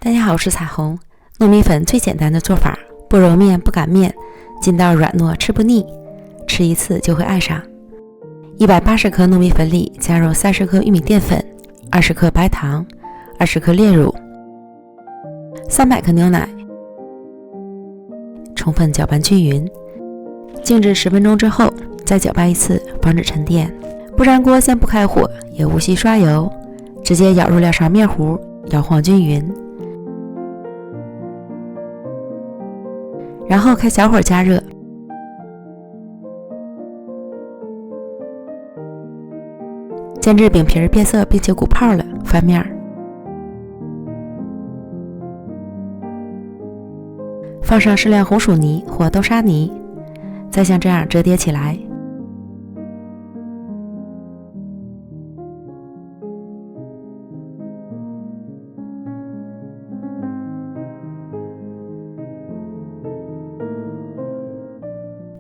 大家好，我是彩虹。糯米粉最简单的做法，不揉面不擀面，筋道软糯吃不腻，吃一次就会爱上。180克糯米粉里加入30克玉米淀粉、20克白糖、20克炼乳、300克牛奶，充分搅拌均匀，静置10分钟之后再搅拌一次，防止沉淀。不粘锅先不开火，也无需刷油，直接舀入2勺面糊，摇晃均匀，然后开小火加热。煎至饼皮变色并且鼓泡了，翻面。放上适量红薯泥或豆沙泥，再像这样折叠起来。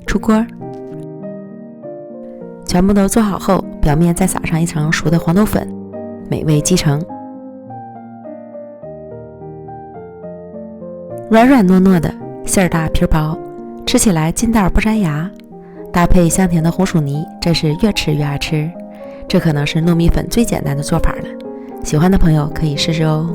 出锅，全部都做好后，表面再撒上一层熟的黄豆粉，美味继承。软软糯糯的，馅儿大皮薄，吃起来筋道不粘牙，搭配香甜的红薯泥，真是越吃越爱吃。这可能是糯米粉最简单的做法了，喜欢的朋友可以试试哦。